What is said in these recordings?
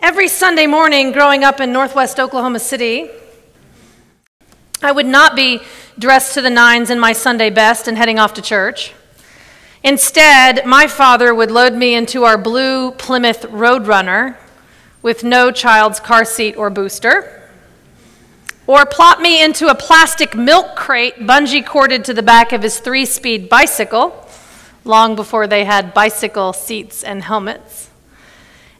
Every Sunday morning growing up in Northwest Oklahoma City, I would not be dressed to the nines in my Sunday best and heading off to church. Instead, my father would load me into our blue Plymouth Roadrunner with no child's car seat or booster, or plop me into a plastic milk crate bungee corded to the back of his 3-speed bicycle, long before they had bicycle seats and helmets.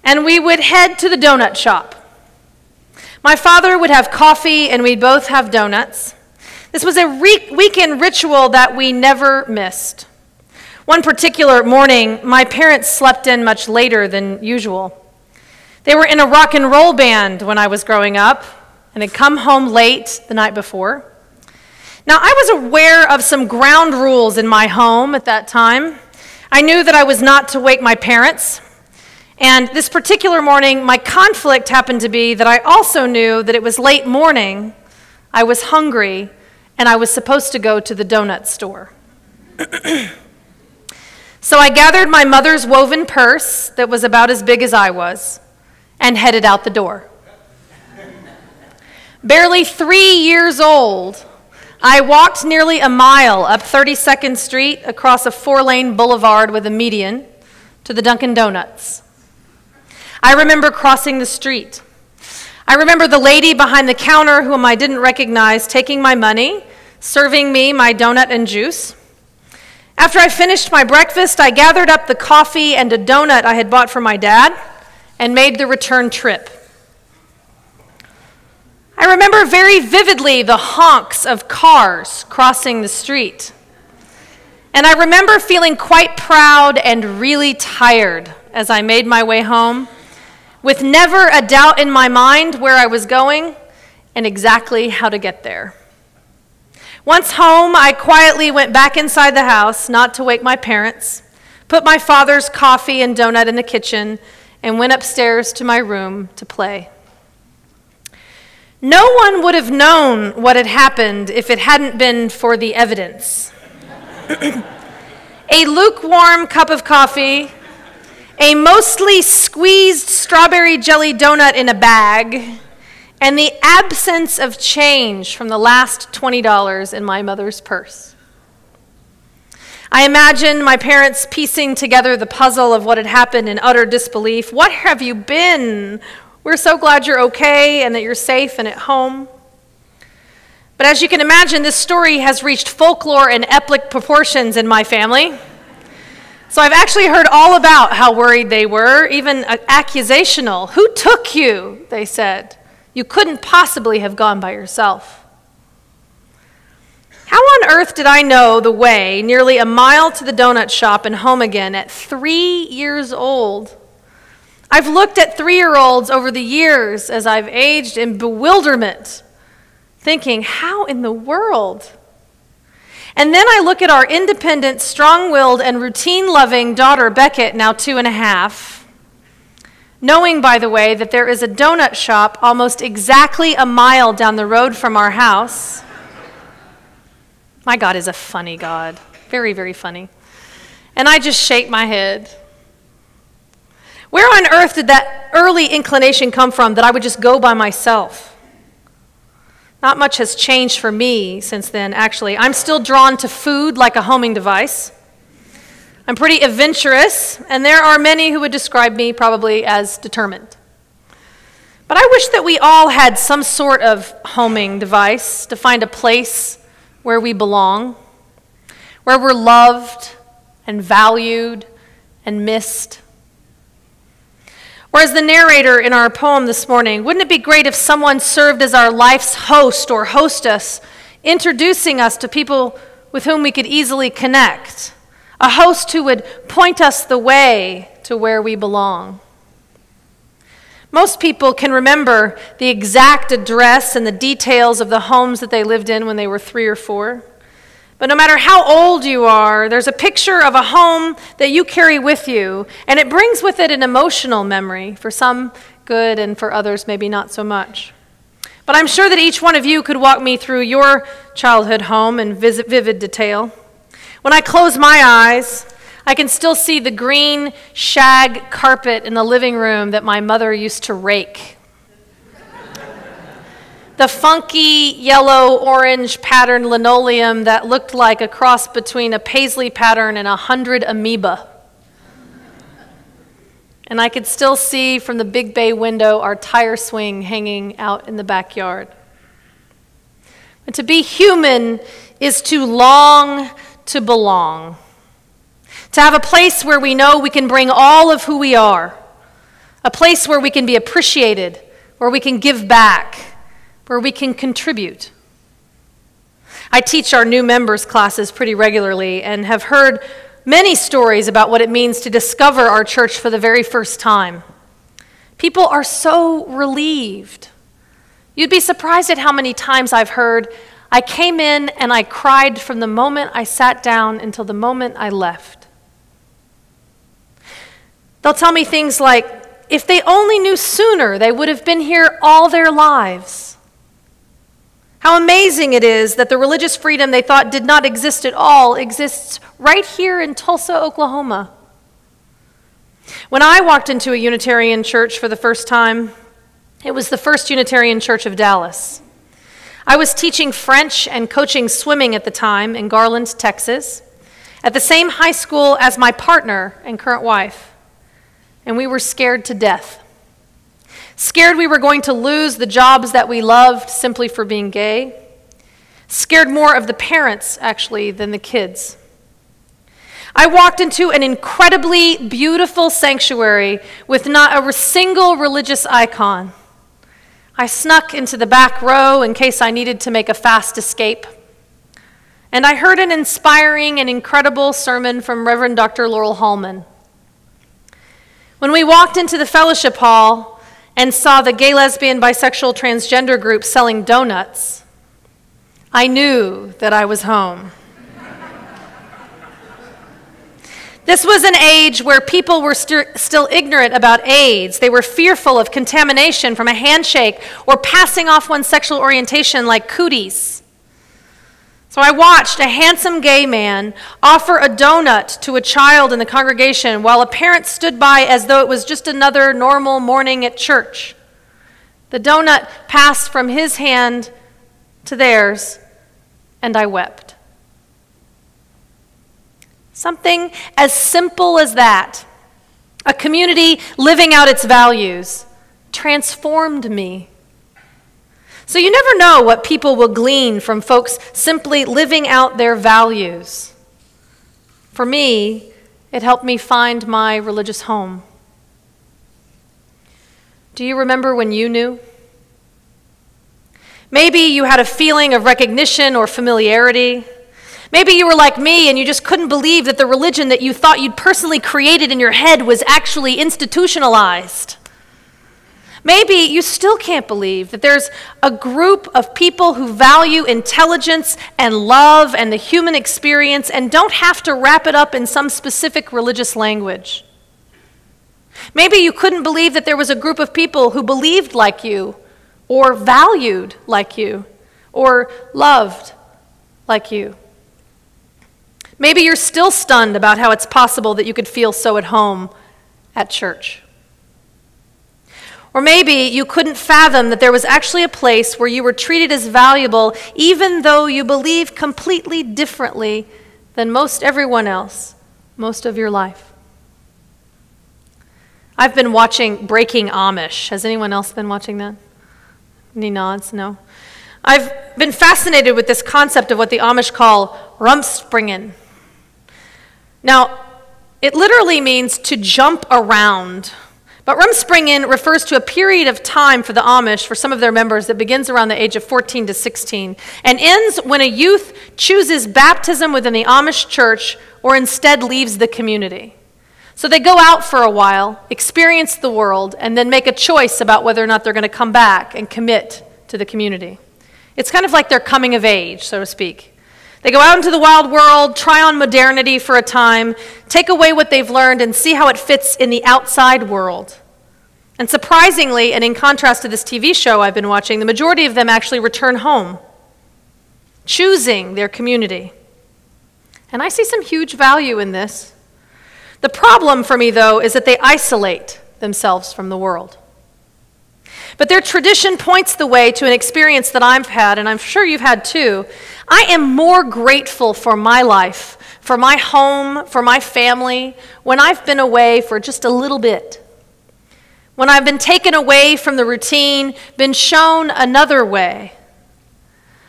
And we would head to the donut shop. My father would have coffee and we'd both have donuts. This was a weekend ritual that we never missed. One particular morning, my parents slept in much later than usual. They were in a rock and roll band when I was growing up and had come home late the night before. Now, I was aware of some ground rules in my home at that time. I knew that I was not to wake my parents. And this particular morning, my conflict happened to be that I also knew that it was late morning, I was hungry, and I was supposed to go to the donut store. So I gathered my mother's woven purse that was about as big as I was and headed out the door. Barely 3 years old, I walked nearly a mile up 32nd Street across a 4-lane boulevard with a median to the Dunkin' Donuts. I remember crossing the street. I remember the lady behind the counter whom I didn't recognize taking my money, serving me my donut and juice. After I finished my breakfast, I gathered up the coffee and a donut I had bought for my dad and made the return trip. I remember very vividly the honks of cars crossing the street. And I remember feeling quite proud and really tired as I made my way home, with never a doubt in my mind where I was going and exactly how to get there. Once home, I quietly went back inside the house, not to wake my parents, put my father's coffee and donut in the kitchen, and went upstairs to my room to play. No one would have known what had happened if it hadn't been for the evidence. A lukewarm cup of coffee, a mostly squeezed strawberry jelly donut in a bag, and the absence of change from the last $20 in my mother's purse. I imagine my parents piecing together the puzzle of what had happened in utter disbelief. What have you been? We're so glad you're okay and that you're safe and at home. But as you can imagine, this story has reached folklore and epic proportions in my family. So I've actually heard all about how worried they were, even accusational. Who took you? They said. You couldn't possibly have gone by yourself. How on earth did I know the way nearly a mile to the donut shop and home again at 3 years old? I've looked at 3-year-olds over the years as I've aged in bewilderment, thinking, how in the world? And then I look at our independent, strong-willed, and routine-loving daughter, Beckett, now 2.5, knowing, by the way, that there is a donut shop almost exactly a mile down the road from our house. My God is a funny God. Very, very funny. And I just shake my head. Where on earth did that early inclination come from that I would just go by myself? Not much has changed for me since then, actually. I'm still drawn to food like a homing device. I'm pretty adventurous, and there are many who would describe me probably as determined. But I wish that we all had some sort of homing device to find a place where we belong, where we're loved and valued and missed. Or as the narrator in our poem this morning, wouldn't it be great if someone served as our life's host or hostess, introducing us to people with whom we could easily connect, a host who would point us the way to where we belong? Most people can remember the exact address and the details of the homes that they lived in when they were 3 or 4. But no matter how old you are, there's a picture of a home that you carry with you, and it brings with it an emotional memory, for some good and for others maybe not so much. But I'm sure that each one of you could walk me through your childhood home in vivid detail. When I close my eyes, I can still see the green shag carpet in the living room that my mother used to rake. The funky yellow-orange patterned linoleum that looked like a cross between a paisley pattern and 100 amoeba. And I could still see from the big bay window our tire swing hanging out in the backyard. And to be human is to long to belong. To have a place where we know we can bring all of who we are. A place where we can be appreciated, where we can give back, where we can contribute. I teach our new members classes pretty regularly and have heard many stories about what it means to discover our church for the very first time. People are so relieved. You'd be surprised at how many times I've heard, I came in and I cried from the moment I sat down until the moment I left. They'll tell me things like, if they only knew sooner, they would have been here all their lives. How amazing it is that the religious freedom they thought did not exist at all exists right here in Tulsa, Oklahoma. When I walked into a Unitarian church for the first time, it was the First Unitarian Church of Dallas. I was teaching French and coaching swimming at the time in Garland, Texas, at the same high school as my partner and current wife, and we were scared to death. Scared we were going to lose the jobs that we loved simply for being gay. Scared more of the parents, actually, than the kids. I walked into an incredibly beautiful sanctuary with not a single religious icon. I snuck into the back row in case I needed to make a fast escape. And I heard an inspiring and incredible sermon from Reverend Dr. Laurel Hallman. When we walked into the fellowship hall and saw the gay, lesbian, bisexual, transgender group selling donuts, I knew that I was home. This was an age where people were still ignorant about AIDS. They were fearful of contamination from a handshake or passing off one's sexual orientation like cooties. So I watched a handsome gay man offer a donut to a child in the congregation while a parent stood by as though it was just another normal morning at church. The donut passed from his hand to theirs, and I wept. Something as simple as that, a community living out its values, transformed me. So you never know what people will glean from folks simply living out their values. For me, it helped me find my religious home. Do you remember when you knew? Maybe you had a feeling of recognition or familiarity. Maybe you were like me and you just couldn't believe that the religion that you thought you'd personally created in your head was actually institutionalized. Maybe you still can't believe that there's a group of people who value intelligence and love and the human experience and don't have to wrap it up in some specific religious language. Maybe you couldn't believe that there was a group of people who believed like you, or valued like you, or loved like you. Maybe you're still stunned about how it's possible that you could feel so at home at church. Or maybe you couldn't fathom that there was actually a place where you were treated as valuable even though you believe completely differently than most everyone else most of your life. I've been watching Breaking Amish. Has anyone else been watching that? Any nods? No? I've been fascinated with this concept of what the Amish call rumspringen. Now, it literally means to jump around. But rumspringen refers to a period of time for the Amish, for some of their members, that begins around the age of 14 to 16 and ends when a youth chooses baptism within the Amish church or instead leaves the community. So they go out for a while, experience the world, and then make a choice about whether or not they're going to come back and commit to the community. It's kind of like their coming of age, so to speak. They go out into the wild world, try on modernity for a time, take away what they've learned, and see how it fits in the outside world. And surprisingly, and in contrast to this TV show I've been watching, the majority of them actually return home, choosing their community. And I see some huge value in this. The problem for me, though, is that they isolate themselves from the world. But their tradition points the way to an experience that I've had, and I'm sure you've had too. I am more grateful for my life, for my home, for my family, when I've been away for just a little bit. When I've been taken away from the routine, been shown another way.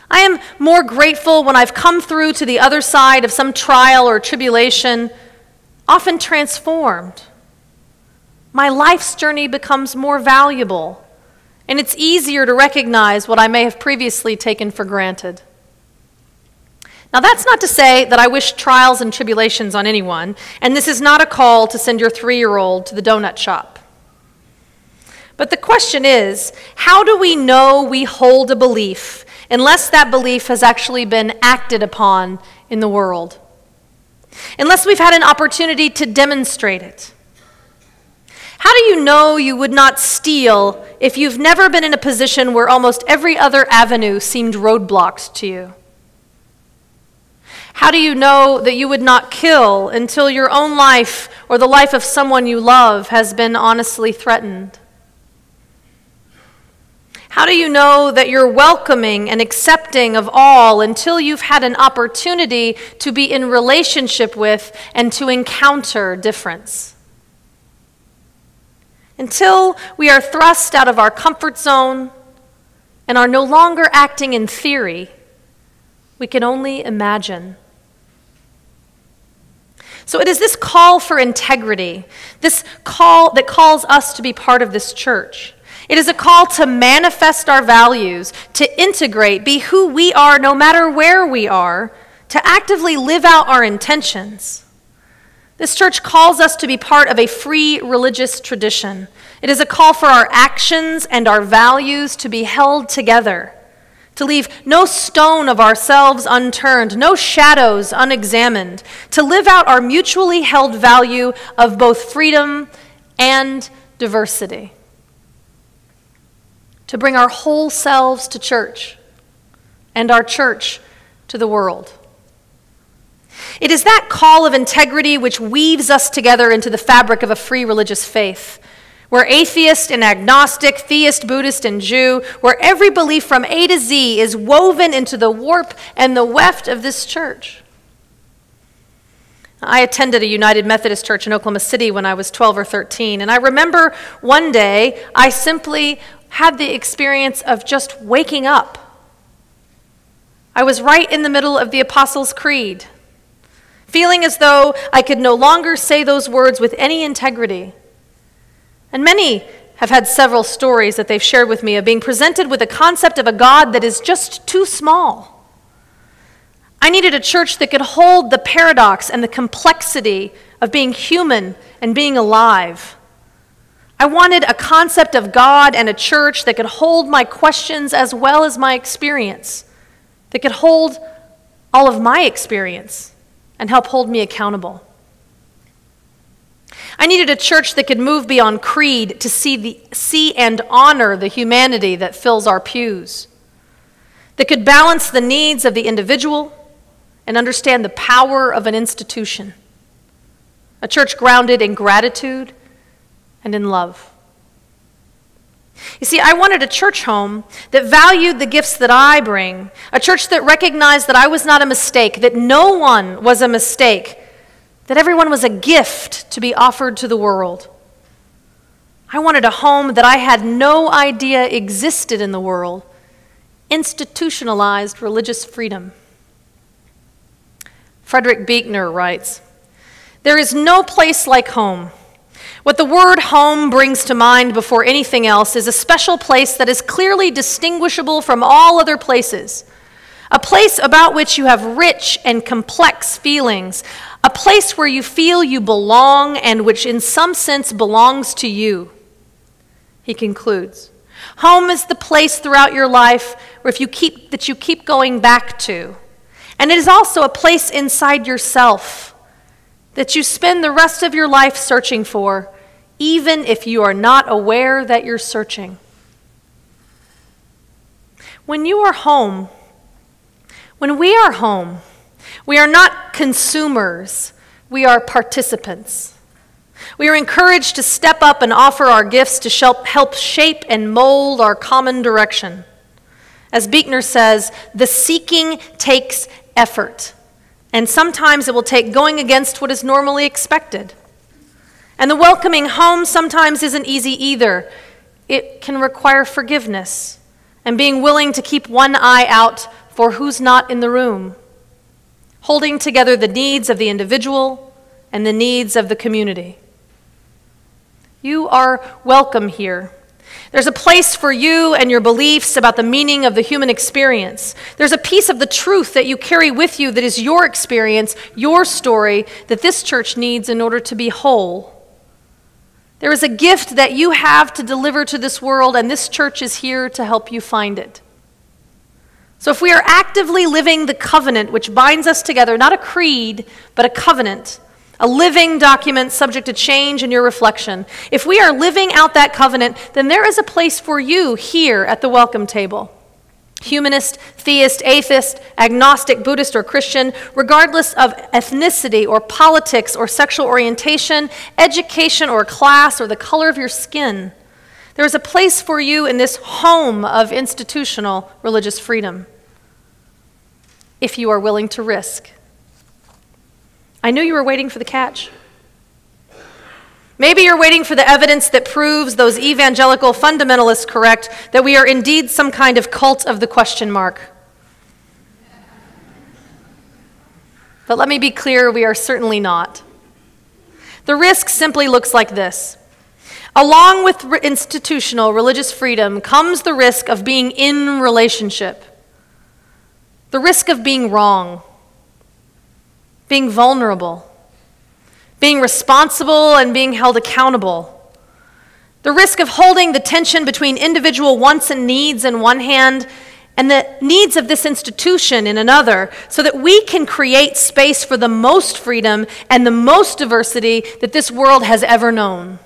I am more grateful when I've come through to the other side of some trial or tribulation, often transformed. My life's journey becomes more valuable, and it's easier to recognize what I may have previously taken for granted. Now, that's not to say that I wish trials and tribulations on anyone, and this is not a call to send your 3-year-old to the donut shop. But the question is, how do we know we hold a belief unless that belief has actually been acted upon in the world? Unless we've had an opportunity to demonstrate it? How do you know you would not steal if you've never been in a position where almost every other avenue seemed roadblocked to you? How do you know that you would not kill until your own life or the life of someone you love has been honestly threatened? How do you know that you're welcoming and accepting of all until you've had an opportunity to be in relationship with and to encounter difference? Until we are thrust out of our comfort zone and are no longer acting in theory, we can only imagine. So it is this call for integrity, this call that calls us to be part of this church. It is a call to manifest our values, to integrate, be who we are no matter where we are, to actively live out our intentions. This church calls us to be part of a free religious tradition. It is a call for our actions and our values to be held together, to leave no stone of ourselves unturned, no shadows unexamined, to live out our mutually held value of both freedom and diversity. To bring our whole selves to church and our church to the world. It is that call of integrity which weaves us together into the fabric of a free religious faith, where atheist and agnostic, theist, Buddhist, and Jew, where every belief from A to Z is woven into the warp and the weft of this church. I attended a United Methodist church in Oklahoma City when I was 12 or 13, and I remember one day I simply had the experience of just waking up. I was right in the middle of the Apostles' Creed, feeling as though I could no longer say those words with any integrity. And many have had several stories that they've shared with me of being presented with a concept of a God that is just too small. I needed a church that could hold the paradox and the complexity of being human and being alive. I wanted a concept of God and a church that could hold my questions as well as my experience, that could hold all of my experience and help hold me accountable. I needed a church that could move beyond creed to see and honor the humanity that fills our pews, that could balance the needs of the individual and understand the power of an institution, a church grounded in gratitude and in love. You see, I wanted a church home that valued the gifts that I bring, a church that recognized that I was not a mistake, that no one was a mistake, that everyone was a gift to be offered to the world. I wanted a home that I had no idea existed in the world, institutionalized religious freedom. Frederick Buechner writes, "There is no place like home. What the word home brings to mind before anything else is a special place that is clearly distinguishable from all other places, a place about which you have rich and complex feelings, a place where you feel you belong and which in some sense belongs to you." He concludes, "Home is the place throughout your life where you keep going back to, and it is also a place inside yourself that you spend the rest of your life searching for, even if you are not aware that you're searching." When you are home, when we are home, we are not consumers, we are participants. We are encouraged to step up and offer our gifts to help shape and mold our common direction. As Buechner says, the seeking takes effort, and sometimes it will take going against what is normally expected. And the welcoming home sometimes isn't easy either. It can require forgiveness and being willing to keep one eye out for who's not in the room, holding together the needs of the individual and the needs of the community. You are welcome here. There's a place for you and your beliefs about the meaning of the human experience. There's a piece of the truth that you carry with you that is your experience, your story, that this church needs in order to be whole. There is a gift that you have to deliver to this world, and this church is here to help you find it. So if we are actively living the covenant which binds us together, not a creed, but a covenant, a living document subject to change in your reflection, if we are living out that covenant, then there is a place for you here at the welcome table. Humanist, theist, atheist, agnostic, Buddhist, or Christian, regardless of ethnicity or politics or sexual orientation, education or class or the color of your skin, there is a place for you in this home of institutional religious freedom, if you are willing to risk. I knew you were waiting for the catch. Maybe you're waiting for the evidence that proves those evangelical fundamentalists correct, that we are indeed some kind of cult of the question mark. But let me be clear, we are certainly not. The risk simply looks like this. Along with institutional religious freedom comes the risk of being in relationship, the risk of being wrong, being vulnerable, being responsible and being held accountable. The risk of holding the tension between individual wants and needs in one hand and the needs of this institution in another, so that we can create space for the most freedom and the most diversity that this world has ever known.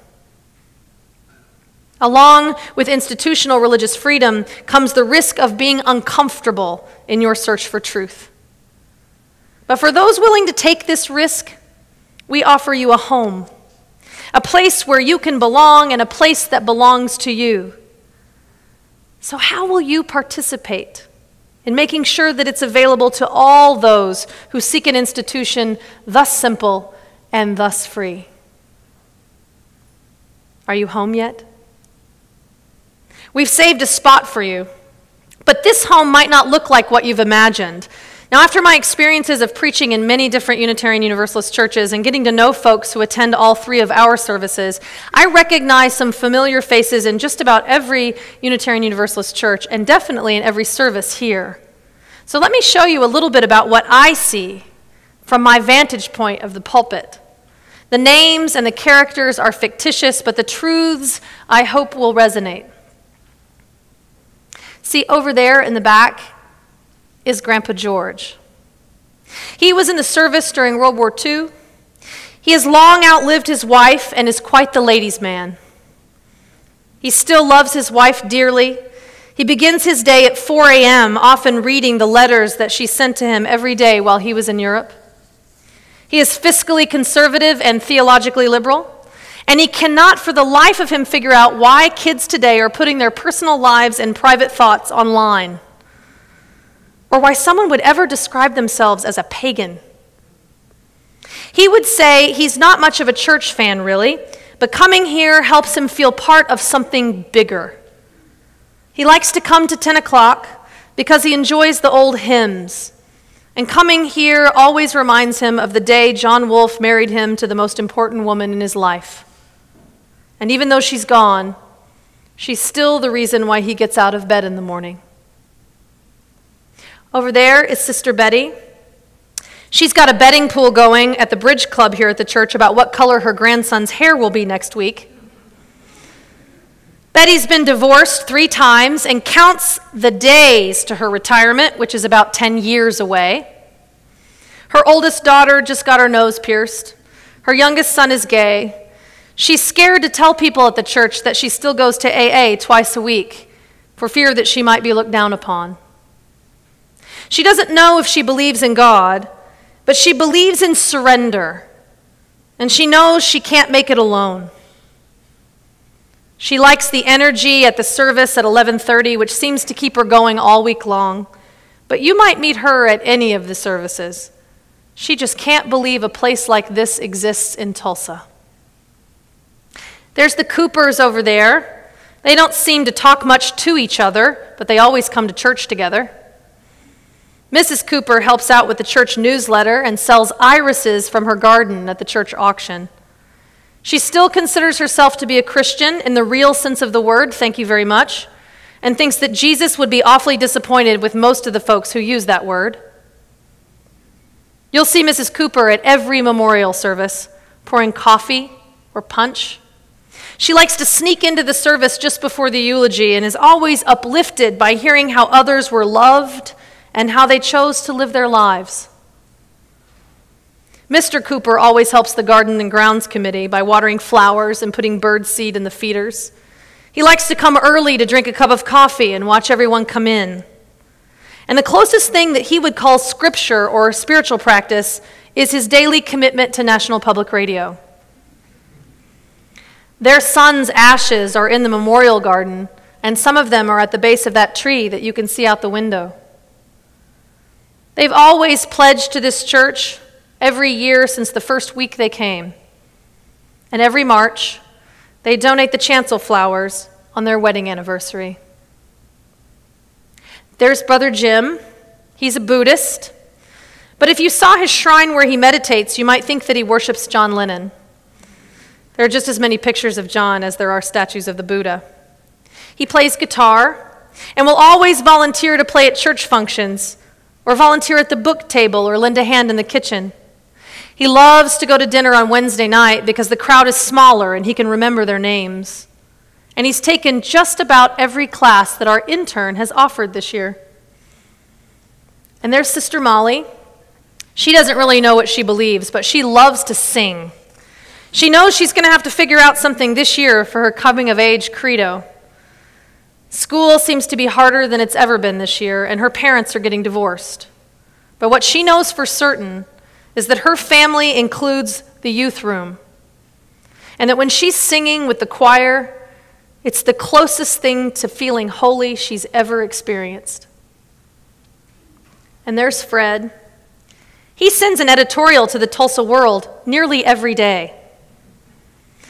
Along with institutional religious freedom comes the risk of being uncomfortable in your search for truth. But for those willing to take this risk, we offer you a home, a place where you can belong and a place that belongs to you. So how will you participate in making sure that it's available to all those who seek an institution thus simple and thus free? Are you home yet? We've saved a spot for you, but this home might not look like what you've imagined. Now, after my experiences of preaching in many different Unitarian Universalist churches and getting to know folks who attend all three of our services, I recognize some familiar faces in just about every Unitarian Universalist church and definitely in every service here. So let me show you a little bit about what I see from my vantage point of the pulpit. The names and the characters are fictitious, but the truths, I hope, will resonate. See, over there in the back is Grandpa George. He was in the service during World War II. He has long outlived his wife and is quite the ladies' man. He still loves his wife dearly. He begins his day at 4 a.m., often reading the letters that she sent to him every day while he was in Europe. He is fiscally conservative and theologically liberal, and he cannot for the life of him figure out why kids today are putting their personal lives and private thoughts online, or why someone would ever describe themselves as a pagan. He would say he's not much of a church fan, really, but coming here helps him feel part of something bigger. He likes to come to 10 o'clock because he enjoys the old hymns, and coming here always reminds him of the day John Wolfe married him to the most important woman in his life. And even though she's gone, she's still the reason why he gets out of bed in the morning. Over there is Sister Betty. She's got a betting pool going at the Bridge Club here at the church about what color her grandson's hair will be next week. Betty's been divorced 3 times and counts the days to her retirement, which is about 10 years away. Her oldest daughter just got her nose pierced. Her youngest son is gay. She's scared to tell people at the church that she still goes to AA twice a week for fear that she might be looked down upon. She doesn't know if she believes in God, but she believes in surrender. and she knows she can't make it alone. She likes the energy at the service at 11:30, which seems to keep her going all week long. But you might meet her at any of the services. She just can't believe a place like this exists in Tulsa. There's the Coopers over there. They don't seem to talk much to each other, but they always come to church together. Mrs. Cooper helps out with the church newsletter and sells irises from her garden at the church auction. She still considers herself to be a Christian in the real sense of the word, thank you very much, and thinks that Jesus would be awfully disappointed with most of the folks who use that word. You'll see Mrs. Cooper at every memorial service, pouring coffee or punch. She likes to sneak into the service just before the eulogy and is always uplifted by hearing how others were loved and how they chose to live their lives. Mr. Cooper always helps the Garden and Grounds Committee by watering flowers and putting bird seed in the feeders. He likes to come early to drink a cup of coffee and watch everyone come in. And the closest thing that he would call scripture or spiritual practice is his daily commitment to National Public Radio. Their son's ashes are in the memorial garden, and some of them are at the base of that tree that you can see out the window. They've always pledged to this church every year since the first week they came. And every March, they donate the chancel flowers on their wedding anniversary. There's Brother Jim. He's a Buddhist. But if you saw his shrine where he meditates, you might think that he worships John Lennon. There are just as many pictures of John as there are statues of the Buddha. He plays guitar and will always volunteer to play at church functions or volunteer at the book table or lend a hand in the kitchen. He loves to go to dinner on Wednesday night because the crowd is smaller and he can remember their names. And he's taken just about every class that our intern has offered this year. And there's Sister Molly. She doesn't really know what she believes, but she loves to sing. She knows she's going to have to figure out something this year for her coming-of-age credo. School seems to be harder than it's ever been this year, and her parents are getting divorced. But what she knows for certain is that her family includes the youth room, and that when she's singing with the choir, it's the closest thing to feeling holy she's ever experienced. And there's Fred. He sends an editorial to the Tulsa World nearly every day.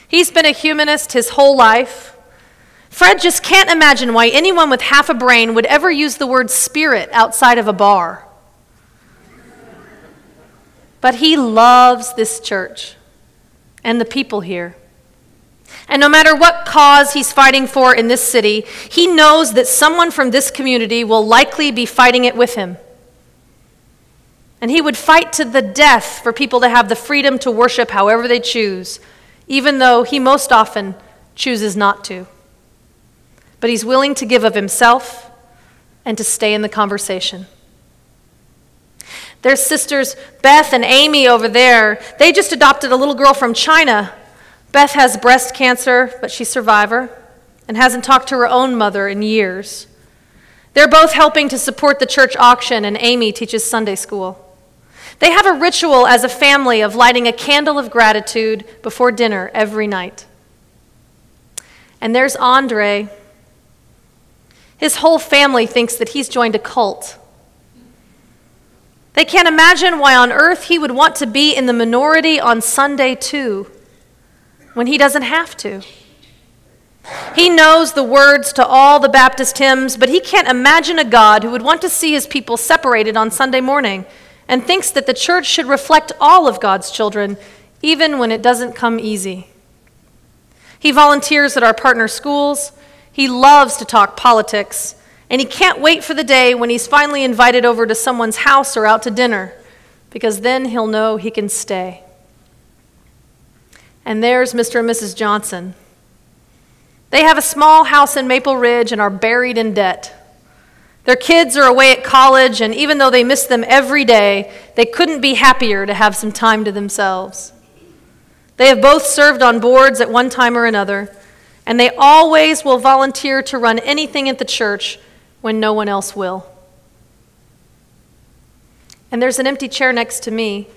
He's been a humanist his whole life. Fred just can't imagine why anyone with half a brain would ever use the word spirit outside of a bar. But he loves this church and the people here. And no matter what cause he's fighting for in this city, he knows that someone from this community will likely be fighting it with him. And he would fight to the death for people to have the freedom to worship however they choose, even though he most often chooses not to. But he's willing to give of himself and to stay in the conversation. There's sisters Beth and Amy over there. They just adopted a little girl from China. Beth has breast cancer, but she's a survivor and hasn't talked to her own mother in years. They're both helping to support the church auction, and Amy teaches Sunday school. They have a ritual as a family of lighting a candle of gratitude before dinner every night. And there's Andre. His whole family thinks that he's joined a cult. They can't imagine why on earth he would want to be in the minority on Sunday too, when he doesn't have to. He knows the words to all the Baptist hymns, but he can't imagine a God who would want to see his people separated on Sunday morning, and thinks that the church should reflect all of God's children, even when it doesn't come easy. He volunteers at our partner schools. He loves to talk politics, and he can't wait for the day when he's finally invited over to someone's house or out to dinner, because then he'll know he can stay. And there's Mr. and Mrs. Johnson. They have a small house in Maple Ridge and are buried in debt. Their kids are away at college, and even though they miss them every day, they couldn't be happier to have some time to themselves. They have both served on boards at one time or another, and they always will volunteer to run anything at the church when no one else will. And there's an empty chair next to me.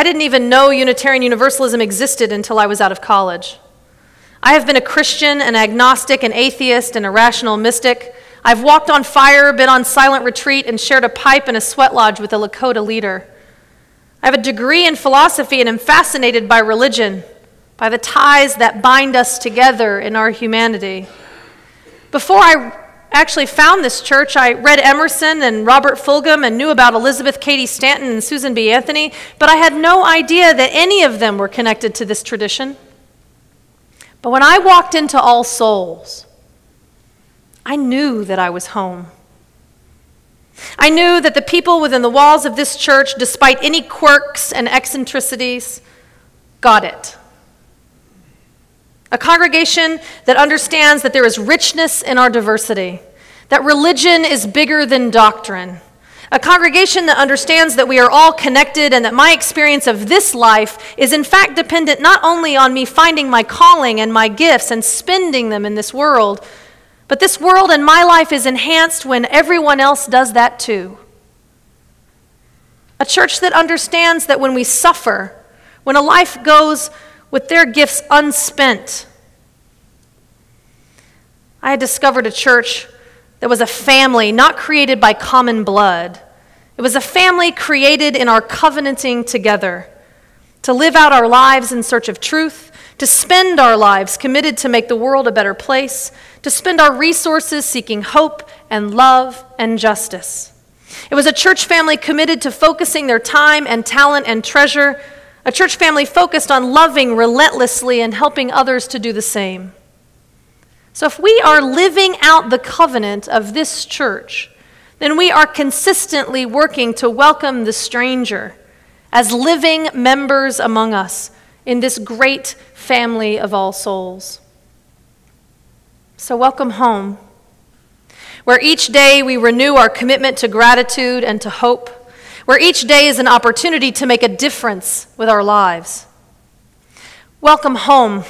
I didn't even know Unitarian Universalism existed until I was out of college. I have been a Christian, an agnostic, an atheist, and a rational mystic. I've walked on fire, been on silent retreat, and shared a pipe in a sweat lodge with a Lakota leader. I have a degree in philosophy and am fascinated by religion, by the ties that bind us together in our humanity. Before I actually found this church, I read Emerson and Robert Fulghum and knew about Elizabeth Cady Stanton and Susan B. Anthony, but I had no idea that any of them were connected to this tradition. But when I walked into All Souls, I knew that I was home. I knew that the people within the walls of this church, despite any quirks and eccentricities, got it. A congregation that understands that there is richness in our diversity, that religion is bigger than doctrine. A congregation that understands that we are all connected and that my experience of this life is in fact dependent not only on me finding my calling and my gifts and spending them in this world, but this world and my life is enhanced when everyone else does that too. A church that understands that when we suffer, when a life goes with their gifts unspent. I had discovered a church that was a family not created by common blood. It was a family created in our covenanting together, to live out our lives in search of truth, to spend our lives committed to make the world a better place, to spend our resources seeking hope and love and justice. It was a church family committed to focusing their time and talent and treasure, a church family focused on loving relentlessly and helping others to do the same. So if we are living out the covenant of this church, then we are consistently working to welcome the stranger as living members among us in this great family of all souls. So welcome home, where each day we renew our commitment to gratitude and to hope, where each day is an opportunity to make a difference with our lives. Welcome home,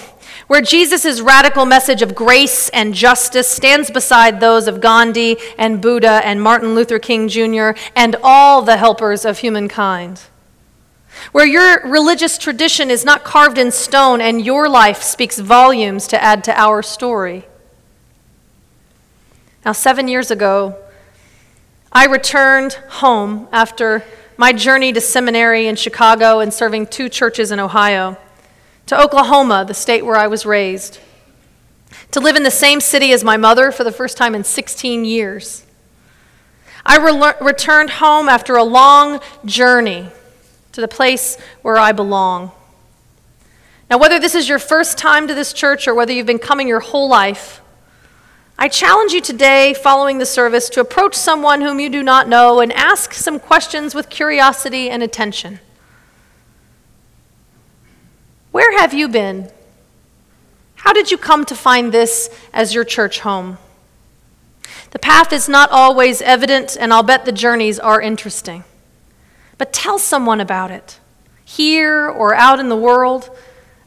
where Jesus' radical message of grace and justice stands beside those of Gandhi and Buddha and Martin Luther King Jr. and all the helpers of humankind. Where your religious tradition is not carved in stone and your life speaks volumes to add to our story. Now, 7 years ago, I returned home after my journey to seminary in Chicago and serving 2 churches in Ohio, to Oklahoma, the state where I was raised, to live in the same city as my mother for the first time in 16 years. I returned home after a long journey to the place where I belong. Now, whether this is your first time to this church or whether you've been coming your whole life, I challenge you today, following the service, to approach someone whom you do not know and ask some questions with curiosity and attention. Where have you been? How did you come to find this as your church home? The path is not always evident, and I'll bet the journeys are interesting. But tell someone about it, here or out in the world,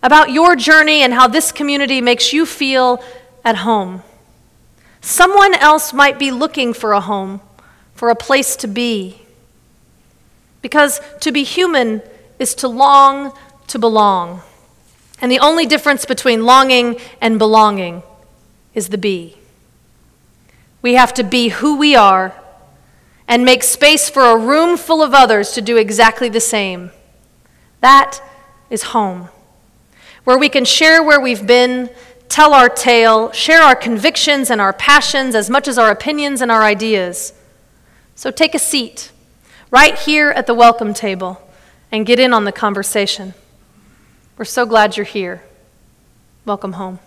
about your journey and how this community makes you feel at home. Someone else might be looking for a home, for a place to be. Because to be human is to long to belong. And the only difference between longing and belonging is the be. We have to be who we are and make space for a room full of others to do exactly the same. That is home, where we can share where we've been, tell our tale, share our convictions and our passions as much as our opinions and our ideas. So take a seat right here at the welcome table and get in on the conversation. We're so glad you're here. Welcome home.